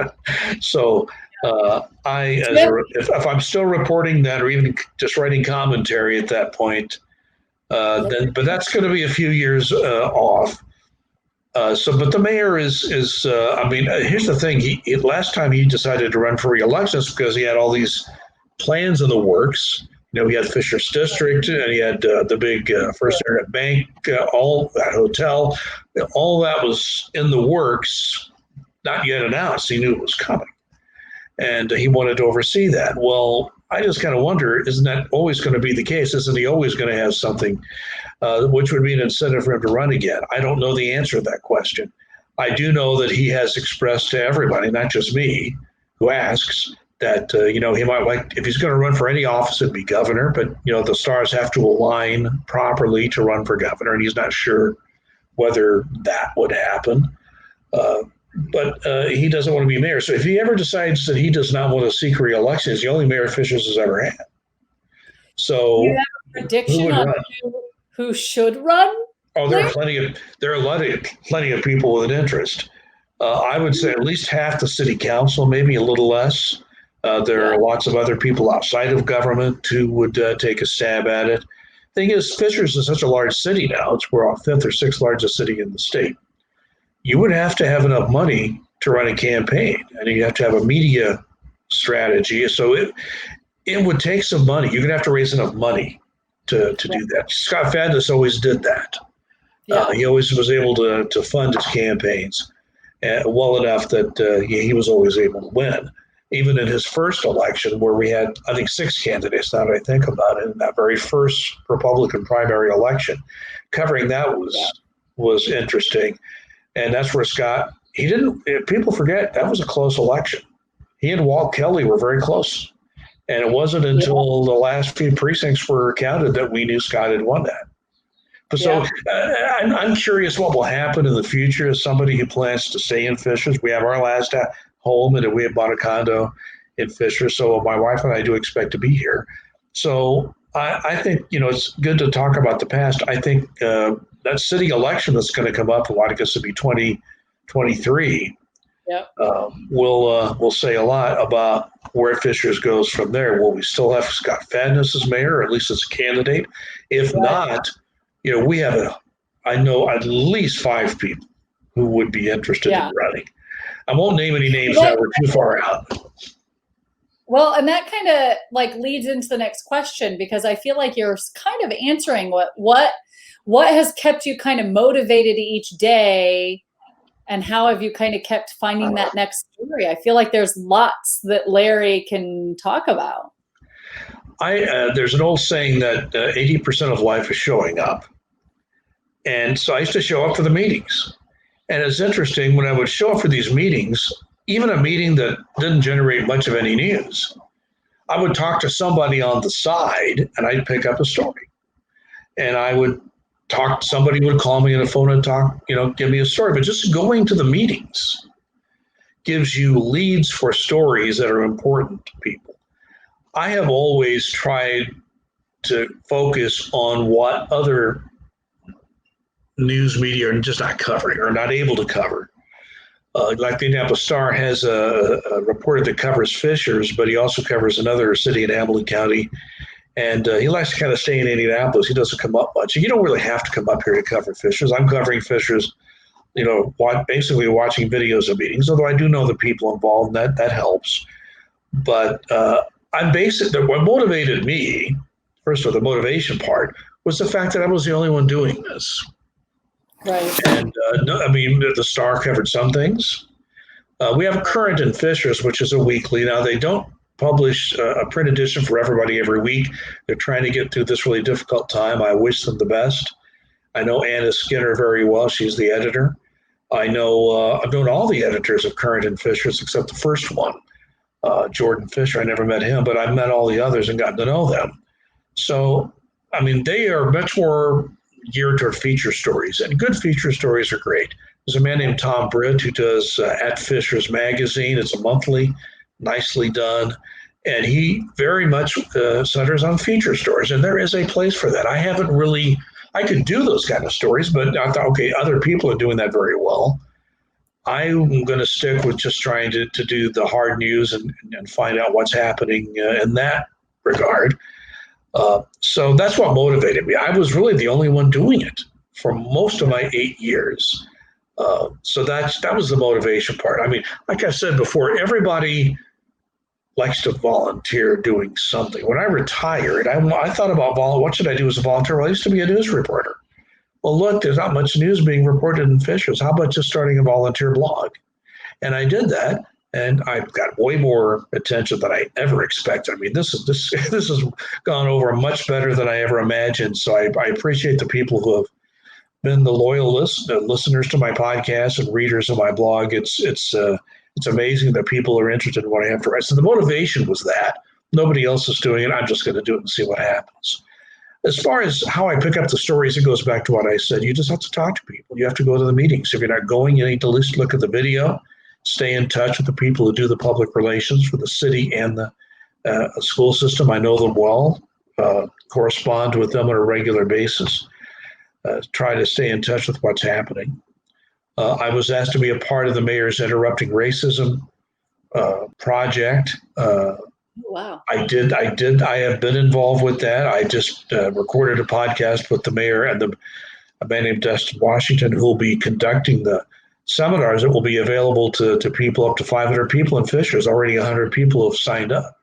So if I'm still reporting that, or even just writing commentary at that point, but that's going to be a few years off. But the mayor is here's the thing. Last time he decided to run for re-election is because he had all these plans in the works. He had Fishers District, and he had the big First Internet Bank, all that hotel. All that was in the works, not yet announced. He knew it was coming, and he wanted to oversee that. Well, I just kind of wonder, isn't that always going to be the case? Isn't he always going to have something which would be an incentive for him to run again? I don't know the answer to that question. I do know that he has expressed to everybody, not just me, who asks, that he might like, if he's going to run for any office, it'd be governor, but the stars have to align properly to run for governor, and he's not sure whether that would happen. But he doesn't want to be mayor. So if he ever decides that he does not want to seek re-election, he's the only mayor Fishers has ever had. So you have a prediction on who should run? Oh, there are plenty of people with an interest. I would say at least half the city council, maybe a little less. There are lots of other people outside of government who would take a stab at it. thing is, Fishers is such a large city now. We're our fifth or sixth largest city in the state. You would have to have enough money to run a campaign, and you have to have a media strategy. So it would take some money. You're gonna have to raise enough money to do that. Scott Fadness always did that. Yeah. He always was able to fund his campaigns well enough that he was always able to win. Even in his first election, where we had, I think, 6 candidates, now that I think about it, in that very first Republican primary election, covering that was interesting. And that's where Scott, he didn't, people forget, that was a close election. He and Walt Kelly were very close. And it wasn't until the last few precincts were counted that we knew Scott had won that. But so I'm curious what will happen in the future as somebody who plans to stay in Fishers. We have our last home, and we have bought a condo in Fishers. So my wife and I do expect to be here. So I think, it's good to talk about the past. I think that city election that's going to come up, I guess it'll be 2023. Will say a lot about where Fishers goes from there. Will we still have Scott Fadness as mayor, or at least as a candidate? If not, we have I know at least 5 people who would be interested in running. I won't name any names now. We're too far out. Well, and that kind of leads into the next question, because I feel like you're kind of answering what has kept you kind of motivated each day. And how have you kind of kept finding that next story? I feel like there's lots that Larry can talk about. There's an old saying that 80% of life is showing up. And so I used to show up for the meetings. And it's interesting, when I would show up for these meetings, even a meeting that didn't generate much of any news, I would talk to somebody on the side and I'd pick up a story. And I would somebody would call me on the phone and talk, give me a story. But just going to the meetings gives you leads for stories that are important to people. I have always tried to focus on what other news media are just not covering or not able to cover. Like the Indianapolis Star has a reporter that covers Fishers, but he also covers another city in Hamilton County. And he likes to kind of stay in Indianapolis. He doesn't come up much. You don't really have to come up here to cover Fishers. I'm covering Fishers, basically watching videos of meetings, although I do know the people involved, and that helps. But what motivated me, first of all, the motivation part, was the fact that I was the only one doing this. Right. And the Star covered some things. We have Current in Fishers, which is a weekly. Now, they don't publish a print edition for everybody every week. They're trying to get through this really difficult time. I wish them the best. I know Anna Skinner very well. She's the editor. I know I've known all the editors of Current and Fishers except the first one, Jordan Fisher. I never met him, but I've met all the others and gotten to know them. So, they are much more geared toward feature stories, and good feature stories are great. There's a man named Tom Britt who does At Fishers Magazine. It's a monthly, nicely done, and he very much centers on feature stories, and there is a place for that. I could do those kind of stories, but I thought, okay, other people are doing that very well. I'm going to stick with just trying to do the hard news and find out what's happening in that regard. So that's what motivated me. I was really the only one doing it for most of my 8 years. So that was the motivation part. Like I said before, everybody likes to volunteer doing something. When I retired, I thought about what should I do as a volunteer? Well, I used to be a news reporter. Well, look, there's not much news being reported in Fishers. How about just starting a volunteer blog? And I did that, and I got way more attention than I ever expected. This has gone over much better than I ever imagined. So I appreciate the people who have been the loyal listeners to my podcast and readers of my blog. It's amazing that people are interested in what I have to write. So the motivation was that nobody else is doing it. I'm just going to do it and see what happens. As far as how I pick up the stories, it goes back to what I said. You just have to talk to people. You have to go to the meetings. If you're not going, you need to at least look at the video, stay in touch with the people who do the public relations for the city and the school system. I know them well, correspond with them on a regular basis, try to stay in touch with what's happening. I was asked to be a part of the mayor's Interrupting Racism project. Wow. I have been involved with that. I just recorded a podcast with the mayor and a man named Dustin Washington, who will be conducting the seminars that will be available to people up to 500 people in Fishers. Already 100 people have signed up.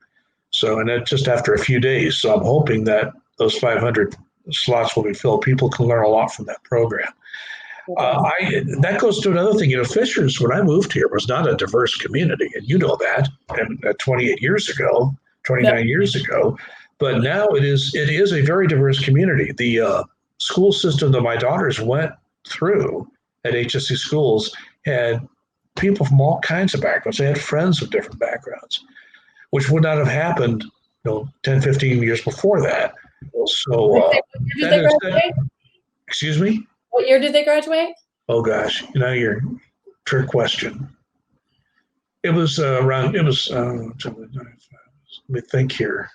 So, and that's just after a few days. So I'm hoping that those 500 slots will be filled. People can learn a lot from that program. That goes to another thing. Fishers, when I moved here, was not a diverse community, and you know that. And 28 years ago, 29 years ago, but now it is. It is a very diverse community. The school system that my daughters went through at HSC schools had people from all kinds of backgrounds. They had friends with different backgrounds, which would not have happened, 10, 15 years before that. So excuse me? What year did they graduate? Oh gosh, your trick question. It was let me think here.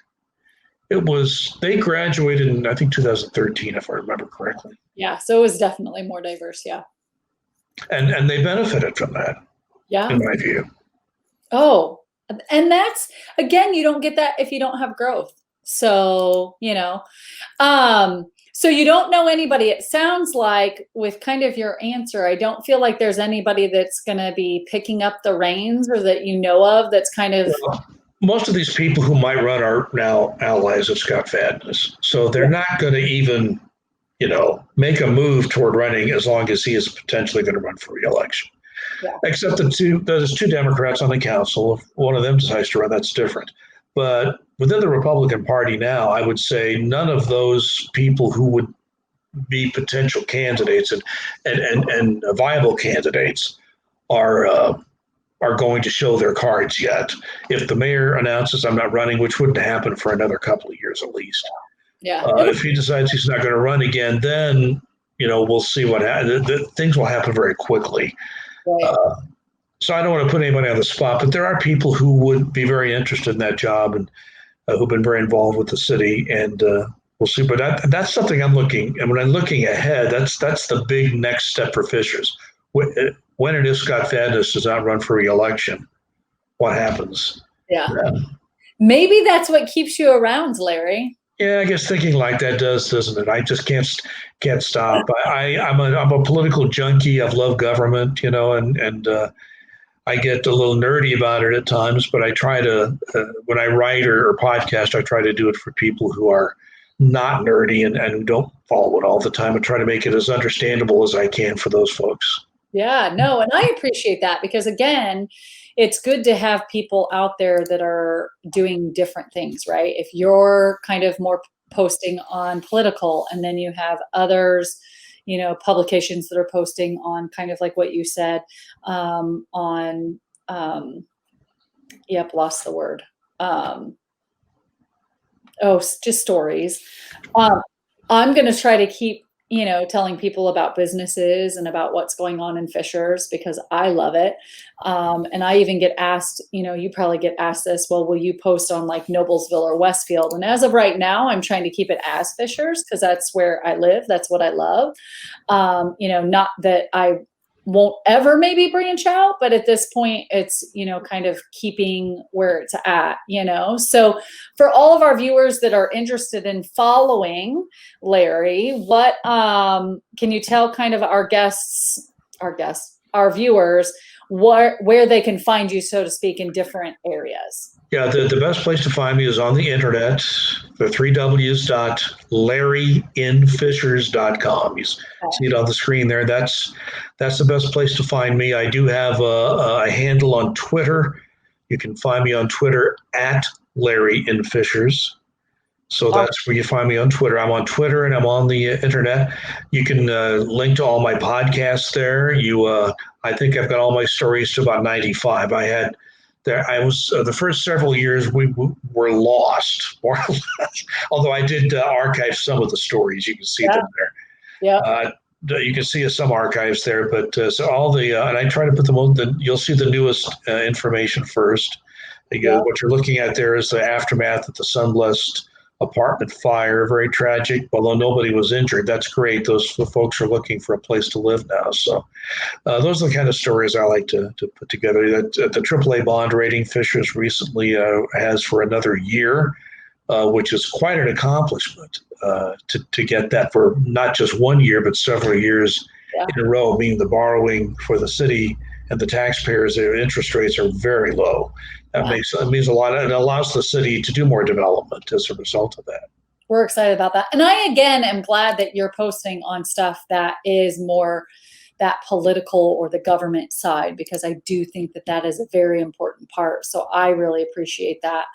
They graduated in, I think, 2013, if I remember correctly. Yeah, so it was definitely more diverse, yeah. And they benefited from that, in my view. Oh, and that's, again, you don't get that if you don't have growth. So, so you don't know anybody. It sounds like with kind of your answer, I don't feel like there's anybody that's going to be picking up the reins or that you know of that's kind of. Well, most of these people who might run are now allies of Scott Fadness. So they're not going to even, make a move toward running as long as he is potentially going to run for re-election. Yeah. Except there's two Democrats on the council. If one of them decides to run, that's different. But within the Republican Party now, I would say none of those people who would be potential candidates and viable candidates are going to show their cards yet. If the mayor announces I'm not running, which wouldn't happen for another couple of years at least. Yeah. If he decides he's not going to run again, then we'll see what happens. Things will happen very quickly. Right. So I don't want to put anybody on the spot, but there are people who would be very interested in that job and who've been very involved with the city, and we'll see. But that's something I'm looking. And when I'm looking ahead, that's the big next step for Fishers. When and if Scott Fadness does not run for re-election, what happens? Yeah. Maybe that's what keeps you around, Larry. Yeah, I guess thinking like that doesn't it? I just can't stop. I'm a political junkie. I've loved government, and I get a little nerdy about it at times, but I try to, when I write or podcast, I try to do it for people who are not nerdy and don't follow it all the time, and try to make it as understandable as I can for those folks. Yeah, no, and I appreciate that because, again, it's good to have people out there that are doing different things, right? If you're kind of more posting on political, and then you have others, publications that are posting on kind of like what you said, lost the word. Just stories. I'm going to try to keep, telling people about businesses and about what's going on in Fishers because I love it. And I even get asked, you probably get asked this, well, will you post on like Noblesville or Westfield? And as of right now, I'm trying to keep it as Fishers because that's where I live. That's what I love. Not that I won't ever maybe branch out, but at this point it's, kind of keeping where it's at, So for all of our viewers that are interested in following Larry, what can you tell kind of our viewers, where they can find you, so to speak, in different areas? Yeah, the best place to find me is on the internet, the 3 W's.larryinfishers.com. You see it on the screen there. That's the best place to find me. I do have a handle on Twitter. You can find me on Twitter at LarryInFishers. So that's where you find me on Twitter. I'm on Twitter and I'm on the internet. You can link to all my podcasts there. I think I've got all my stories to about 95. I was the first several years we were lost, more or less. Although I did archive some of the stories. You can see them there. Yeah. You can see some archives there, but so all the and I try to put them on. You'll see the newest information first. What you're looking at there is the aftermath of the Sunblessed apartment fire, very tragic, although nobody was injured. That's great. The folks are looking for a place to live now. So those are the kind of stories I like to put together. The AAA bond rating Fishers recently has for another year, which is quite an accomplishment to get that for not just 1 year, but several years in a row, meaning the borrowing for the city and the taxpayers, their interest rates are very low. That means a lot. It allows the city to do more development as a result of that. We're excited about that. And I, again, am glad that you're posting on stuff that is more that political or the government side, because I do think that that is a very important part. So I really appreciate that.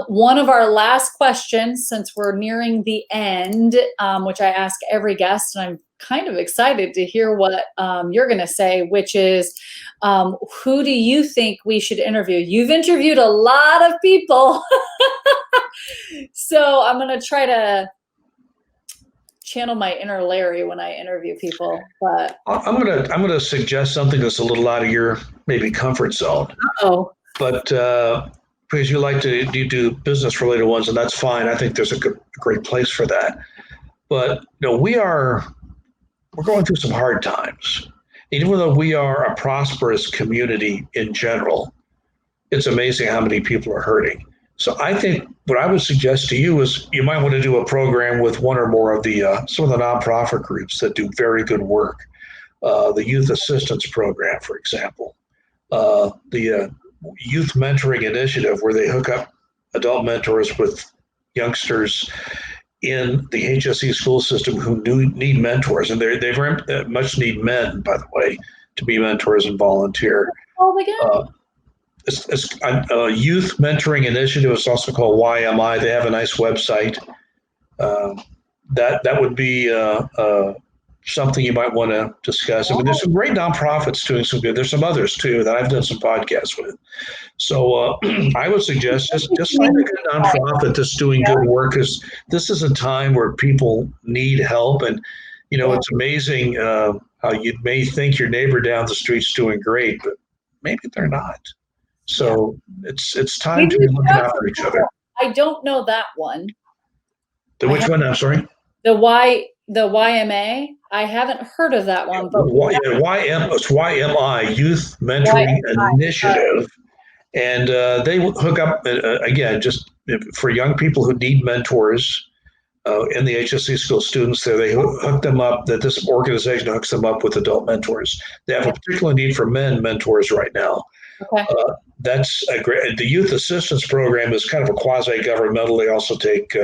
One of our last questions, since we're nearing the end, which I ask every guest, and I'm kind of excited to hear what you're going to say, which is, who do you think we should interview? You've interviewed a lot of people. So I'm going to try to channel my inner Larry when I interview people. But I'm gonna suggest something that's a little out of your maybe comfort zone. But because you do business related ones, and that's fine. I think there's a great place for that. But we're going through some hard times. Even though we are a prosperous community in general, it's amazing how many people are hurting. So I think what I would suggest to you is you might want to do a program with one or more of some of the nonprofit groups that do very good work. The Youth Assistance Program, for example, the Youth Mentoring Initiative, where they hook up adult mentors with youngsters in the HSE school system who need mentors, and they very much need men, by the way, to be mentors and volunteer. Oh my God. It's a youth mentoring initiative. It's also called YMI. They have a nice website. That would be something you might want to discuss. I mean, there's some great nonprofits doing some good. There's some others too that I've done some podcasts with. So I would suggest just find a good nonprofit that's doing good work, because this is a time where people need help. And it's amazing how you may think your neighbor down the street's doing great, but maybe they're not. So it's time to be looking out for each other. I don't know that one. Which one? I'm sorry. The YMA. I haven't heard of that one. But it's YMI, Youth Mentoring Initiative, and they hook up again just for young people who need mentors. In the HSC school students there, they hook them up. That this organization hooks them up with adult mentors. They have a particular need for men mentors right now. Okay. That's a great. The Youth Assistance Program is kind of a quasi-governmental. They also take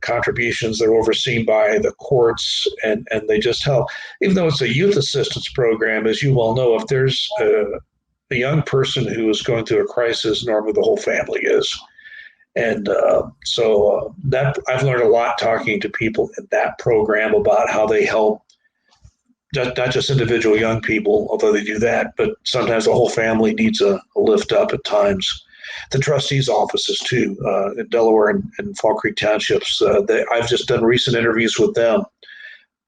contributions. They're overseen by the courts, and they just help. Even though it's a youth assistance program, as you well know, if there's a young person who is going through a crisis, normally the whole family is. And so that I've learned a lot talking to people in that program about how they help not just individual young people, although they do that, but sometimes the whole family needs a lift up at times. The trustees' offices too, in Delaware and Fall Creek Townships. I've just done recent interviews with them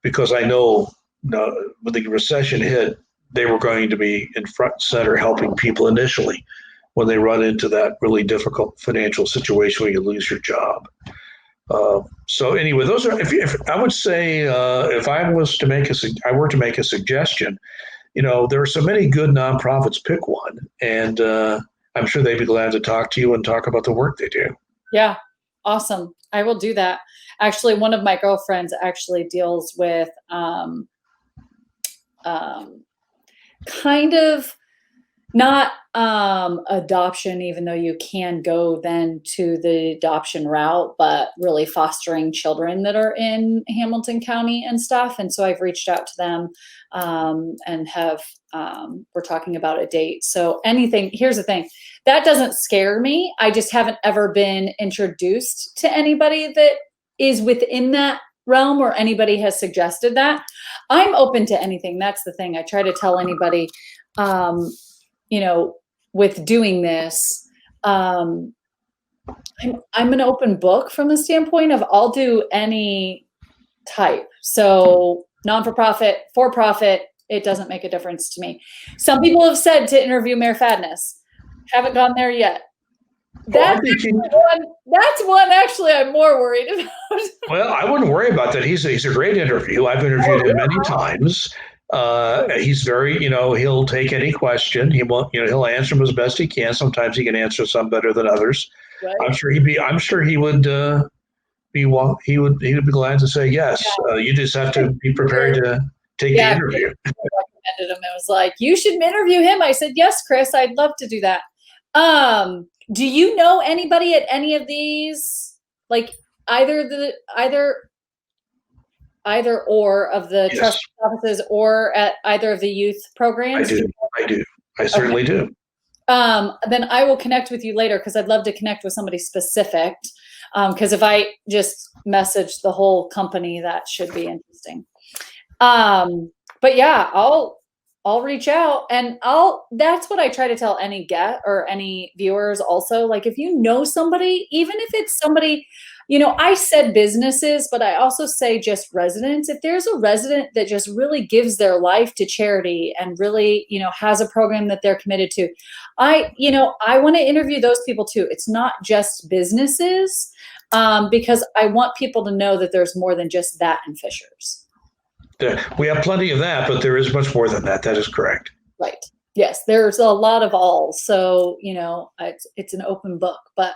because I know when the recession hit, they were going to be in front and center helping people initially when they run into that really difficult financial situation where you lose your job. So anyway, those are. If I would say, if I were to make a suggestion, there are so many good nonprofits. Pick one, and I'm sure they'd be glad to talk to you and talk about the work they do. Yeah, awesome. I will do that. Actually, one of my girlfriends actually deals with kind of not adoption, even though you can go then to the adoption route, but really fostering children that are in Hamilton County and stuff. And so I've reached out to them and we're talking about a date. So here's the thing, that doesn't scare me. I just haven't ever been introduced to anybody that is within that realm, or anybody has suggested that. I'm open to anything. That's the thing. I try to tell anybody, with doing this, I'm an open book from the standpoint of I'll do any type. So non-for-profit, for-profit, it doesn't make a difference to me. Some people have said to interview Mayor Fadness. Haven't gone there yet. That's one actually I'm more worried about. Well, I wouldn't worry about that. He's a great interview. I've interviewed him many times. He's very, he'll take any question. He won't, he'll answer them as best he can. Sometimes he can answer some better than others. Right. I'm sure he would he would be glad to say yes. Yeah. You just have to be prepared to take the interview. I recommended him. It was like, you should interview him. I said, yes, Chris, I'd love to do that. Do you know anybody at any of these, like either or of the trust offices or at either of the youth programs? I do. I certainly do. Then I will connect with you later because I'd love to connect with somebody specific. Because if I just message the whole company, that should be interesting. But yeah, I'll reach out and that's what I try to tell any any viewers also. Like if you know somebody, even if it's somebody, I said businesses, but I also say just residents. If there's a resident that just really gives their life to charity and really, has a program that they're committed to, I want to interview those people too. It's not just businesses, because I want people to know that there's more than just that in Fishers. We have plenty of that, but there is much more than that. That is correct. Right. Yes, there's a lot of alls. So, it's an open book. But,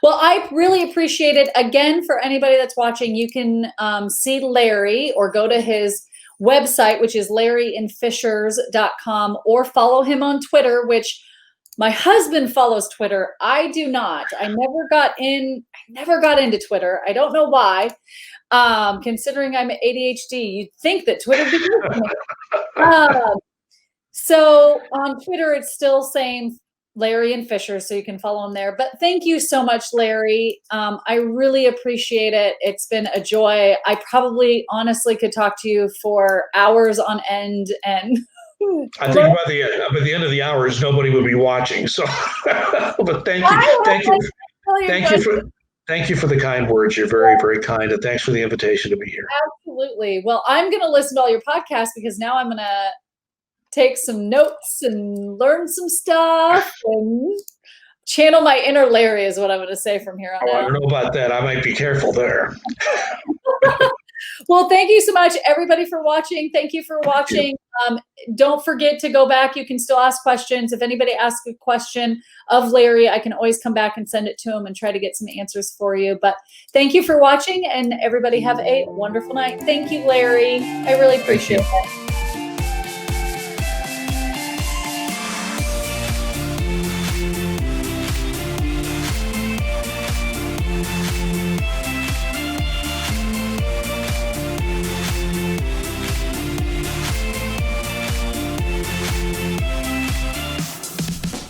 well, I really appreciate it. Again, for anybody that's watching, you can see Larry or go to his website, which is larryinfishers.com, or follow him on Twitter, which my husband follows Twitter. I do not. I never got into Twitter. I don't know why. Considering I'm ADHD, you'd think that Twitter would be good for me. So on Twitter, it's still saying Larry and Fisher, so you can follow him there. But thank you so much, Larry. I really appreciate it. It's been a joy. I probably honestly could talk to you for hours on end. And I think by the end of the hours, nobody would be watching. So, but thank you for the kind words. You're very, very kind. And thanks for the invitation to be here. Absolutely. Well, I'm going to listen to all your podcasts because now I'm going to take some notes and learn some stuff and channel my inner Larry is what I'm going to say from here on out. I don't know about that. I might be careful there. Well, thank you so much, everybody, for watching. Thank you for watching. Don't forget to go back. You can still ask questions. If anybody asks a question of Larry, I can always come back and send it to him and try to get some answers for you. But thank you for watching, and everybody have a wonderful night. Thank you, Larry. I really appreciate it.